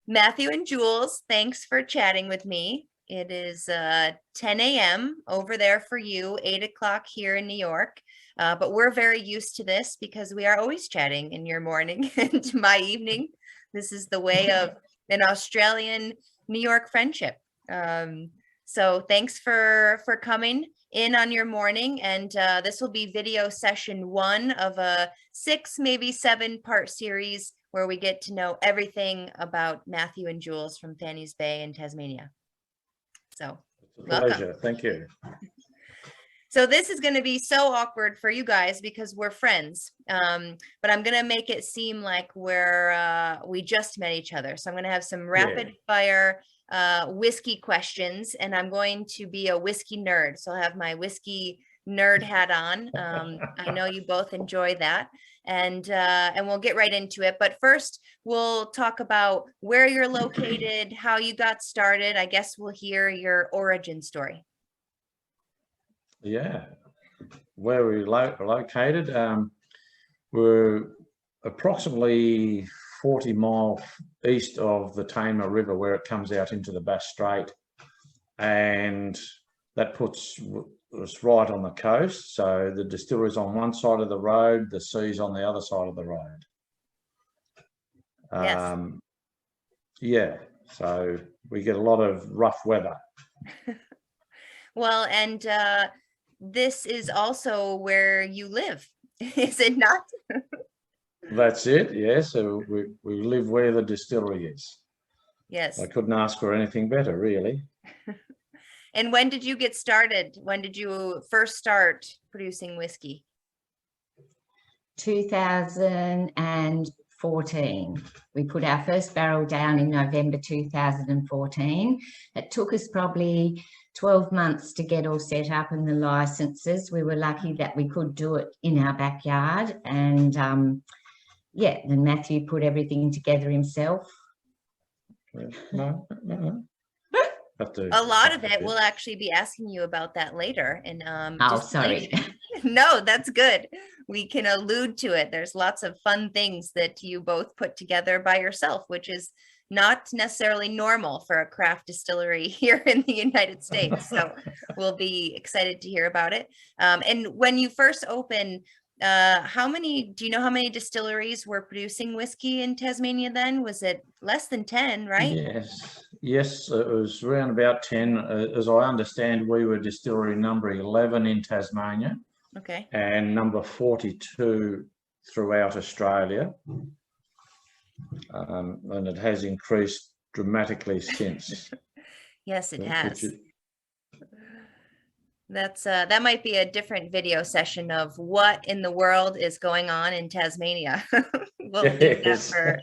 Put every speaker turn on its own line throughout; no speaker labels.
Matthew and Jules, thanks for chatting with me. It is 10 a.m. over there for you, 8 o'clock here in New York. But we're very used to this because we are always chatting in your morning and my evening. This is the way of an Australian New York friendship. So thanks for coming in on your morning. And this will be video session 1 of a 6, maybe 7-part series where we get to know everything about Mathew and Jules from Fannys Bay in Tasmania. So
it's a pleasure. Thank you.
So this is going to be so awkward for you guys because we're friends, but I'm going to make it seem like we just met each other. So I'm going to have some rapid fire whiskey questions, and I'm going to be a whiskey nerd. So I'll have my whiskey nerd hat on. I know you both enjoy that, and we'll get right into it. But first, we'll talk about where you're located, how you got started. I guess we'll hear your origin story.
Yeah, where we're located, we're approximately 40 miles east of the Tamar River, where it comes out into the Bass Strait, and that puts us right on the coast. So the distillery's on one side of the road, the sea's on the other side of the road.
Yes.
Yeah, so we get a lot of rough weather.
Well, and this is also where you live, is it not?
That's it, yes. So we live where the distillery is.
Yes.
I couldn't ask for anything better, really.
And when did you get started? When did you first start producing whiskey?
2014. We put our first barrel down in November 2014. It took us probably 12 months to get all set up and the licenses. We were lucky that we could do it in our backyard, and yeah, then Mathew put everything together himself.
No.
A lot of it, we'll actually be asking you about that later. And
sorry.
No, that's good. We can allude to it. There's lots of fun things that you both put together by yourself, which is not necessarily normal for a craft distillery here in the United States. So we'll be excited to hear about it. And when you first opened, do you know how many distilleries were producing whiskey in Tasmania then? Was it less than 10, right?
Yes, it was around about 10. As I understand, we were distillery number 11 in Tasmania.
Okay.
And number 42 throughout Australia. And it has increased dramatically since.
Yes, it has. That might be a different video session of what in the world is going on in Tasmania. We'll leave that for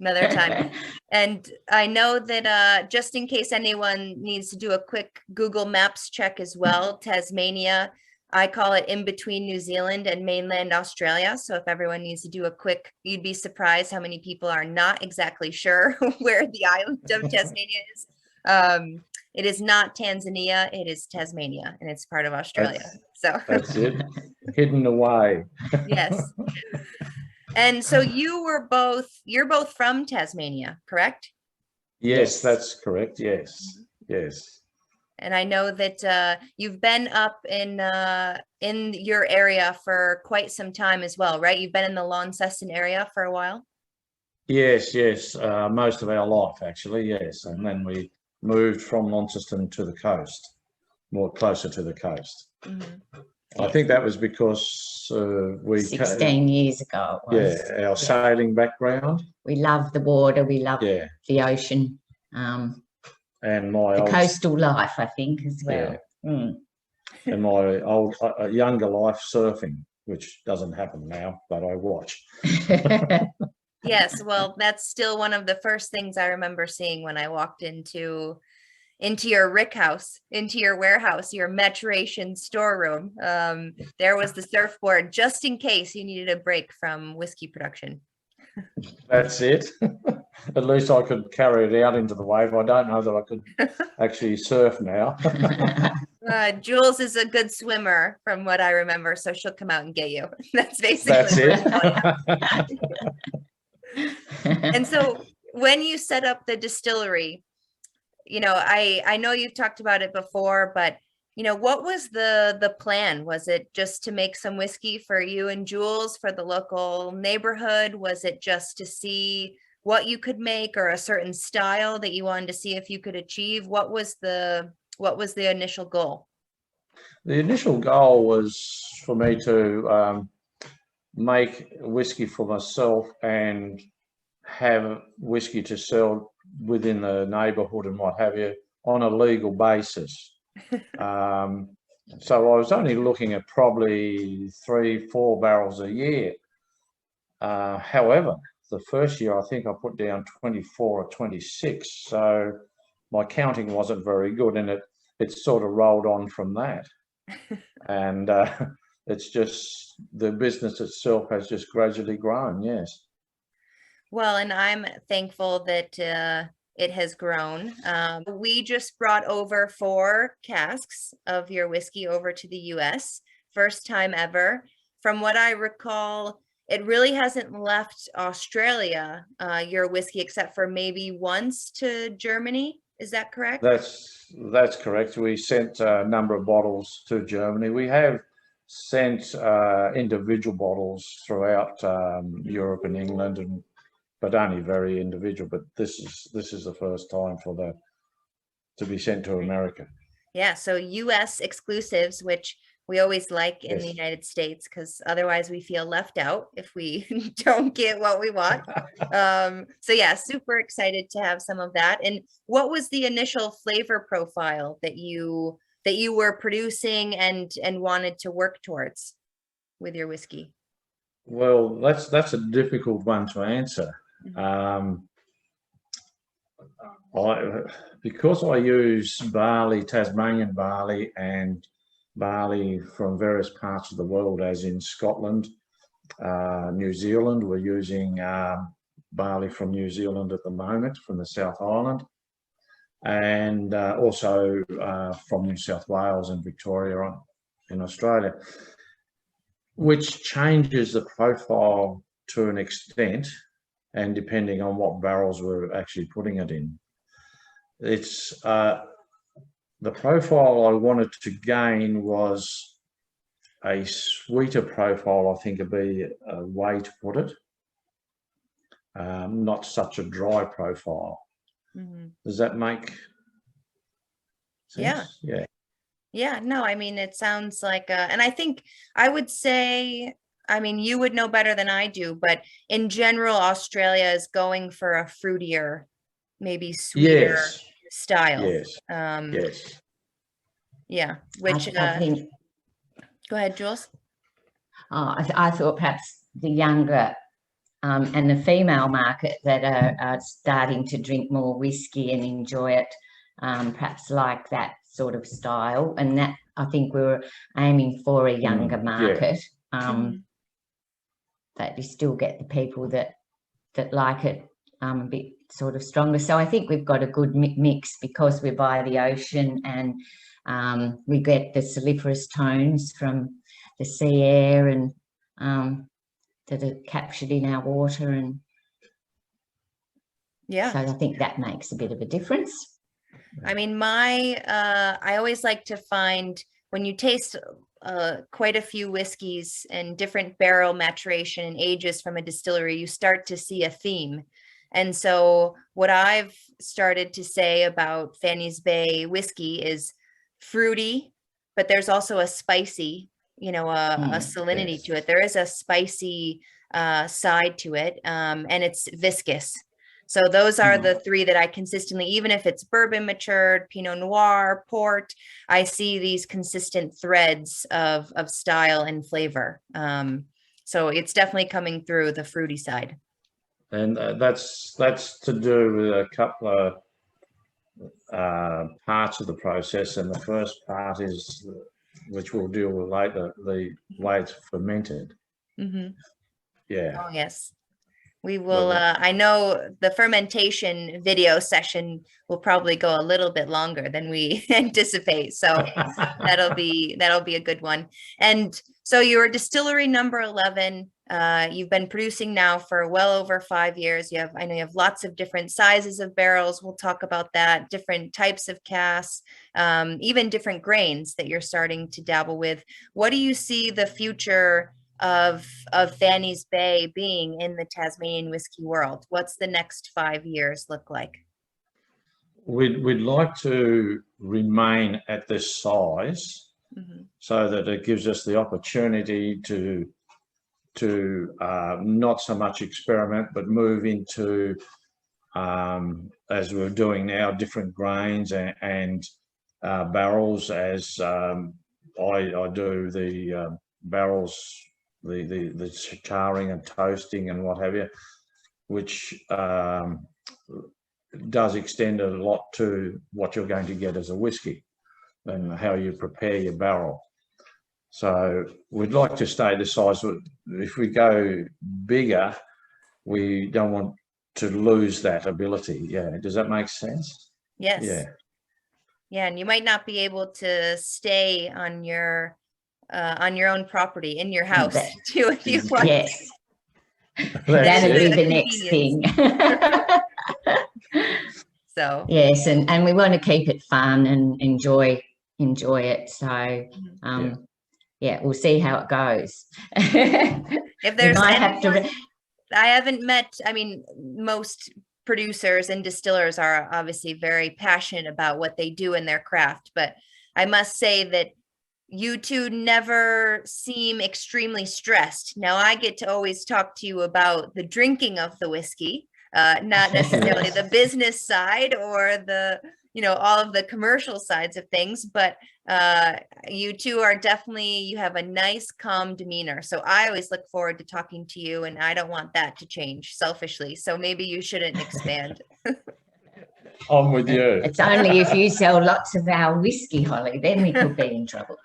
another time. And I know that just in case anyone needs to do a quick Google Maps check as well, Tasmania, I call it in between New Zealand and mainland Australia. So if everyone needs to do a quick, you'd be surprised how many people are not exactly sure where the island of Tasmania is. It is not Tanzania, it is Tasmania, and it's part of Australia.
That's it, hidden away.
Yes. And so you're both from Tasmania, correct?
Yes, that's correct. Yes, yes.
And I know that you've been up in your area for quite some time as well, right? You've been in the Launceston area for a while.
Yes, most of our life actually. Yes, and then we moved from Launceston to the coast, more closer to the coast.
Mm-hmm.
I think that was because we
16 years ago it was.
Yeah, our sailing background.
We love the water, we love the ocean,
and
the coastal life, I think, as well.
Yeah. Mm. And my younger life, surfing, which doesn't happen now, but I watch.
Yes, well, that's still one of the first things I remember seeing when I walked into your rick house, into your warehouse, your maturation storeroom. There was the surfboard just in case you needed a break from whiskey production.
That's it. At least I could carry it out into the wave. I don't know that I could actually surf now.
Jules is a good swimmer from what I remember, so she'll come out and get you. That's basically
it.
And so when you set up the distillery, you know, I know you've talked about it before, but you know, what was the plan? Was it just to make some whiskey for you and Jules for the local neighborhood? Was it just to see what you could make, or a certain style that you wanted to see if you could achieve? What was the initial goal?
The initial goal was for me to make whiskey for myself and have whiskey to sell within the neighbourhood and what have you on a legal basis. So I was only looking at probably 3-4 barrels a year. However, the first year I think I put down 24 or 26, so my counting wasn't very good, and it sort of rolled on from that. And it's just the business itself has just gradually grown. Yes.
Well, and I'm thankful that it has grown. We just brought over 4 casks of your whiskey over to the US, first time ever. From what I recall, it really hasn't left Australia, your whiskey, except for maybe once to Germany. Is that correct?
That's correct. We sent a number of bottles to Germany. We have sent individual bottles throughout Europe and England, but only very individual. But this is the first time for that to be sent to America.
Yeah, so US exclusives, which we always like in the
Yes.
United States, because otherwise we feel left out if we don't get what we want. So yeah, super excited to have some of that. And what was the initial flavor profile that you were producing and wanted to work towards with your whiskey?
Well, that's a difficult one to answer. Because I use barley, Tasmanian barley, and barley from various parts of the world, as in Scotland, New Zealand. We're using barley from New Zealand at the moment, from the South Island, and also from New South Wales and Victoria in Australia, which changes the profile to an extent, and depending on what barrels we're actually putting it in. It's the profile I wanted to gain was a sweeter profile, I think would be a way to put it. Not such a dry profile. Does that make sense?
Yeah. Yeah, no, I mean, it sounds like, and I think I would say, I mean, you would know better than I do, but in general, Australia is going for a fruitier, maybe sweeter style.
Yes. Yes.
Yeah, which,
I think,
go ahead, Jules.
I thought perhaps the younger and the female market that are starting to drink more whiskey and enjoy it, perhaps like that sort of style, and that I think we were aiming for a younger market. That you still get the people that like it a bit sort of stronger. So I think we've got a good mix because we're by the ocean, and we get the saliferous tones from the sea air and that are captured in our water, and so I think that makes a bit of a difference.
I mean, I always like to find when you taste quite a few whiskeys and different barrel maturation and ages from a distillery, you start to see a theme. And so what I've started to say about Fannys Bay whiskey is fruity, but there's also a spicy, you know, a salinity to it. There is a spicy side to it, and it's viscous. So those are the 3 that I consistently, even if it's bourbon matured, Pinot Noir, port, I see these consistent threads of style and flavor. So it's definitely coming through the fruity side.
And that's to do with a couple of parts of the process. And the first part is, which we'll deal with later, the way it's fermented. Yeah.
Oh, yes. We will, I know the fermentation video session will probably go a little bit longer than we anticipate. So that'll be a good one. And so your distillery number 11, You've been producing now for well over 5 years. I know you have lots of different sizes of barrels. We'll talk about that, different types of casks, even different grains that you're starting to dabble with. What do you see the future of Fannys Bay being in the Tasmanian whiskey world? What's the next 5 years look like?
We'd like to remain at this size, so that it gives us the opportunity to not so much experiment, but move into, as we're doing now, different grains and barrels. As I do the barrels, the charring and toasting and what have you, which does extend a lot to what you're going to get as a whiskey and how you prepare your barrel. So we'd like to stay the size. If we go bigger, we don't want to lose that ability. Yeah, does that make sense?
Yes.
Yeah.
Yeah, and you might not be able to stay on your own property in your house too if you want.
Yes.
That's
That'll be
it.
the next thing.
So
yes, and we want to keep it fun and enjoy it. So yeah, we'll see how it goes.
If there's
anyone,
I haven't met, I mean, most producers and distillers are obviously very passionate about what they do in their craft, but I must say that you two never seem extremely stressed. Now I get to always talk to you about the drinking of the whiskey, not necessarily the business side or the, all of the commercial sides of things, but you two are definitely, you have a nice, calm demeanor. So I always look forward to talking to you, and I don't want that to change selfishly. So maybe you shouldn't expand.
I'm with you.
It's only if you sell lots of our whiskey, Holly, then we could be in trouble.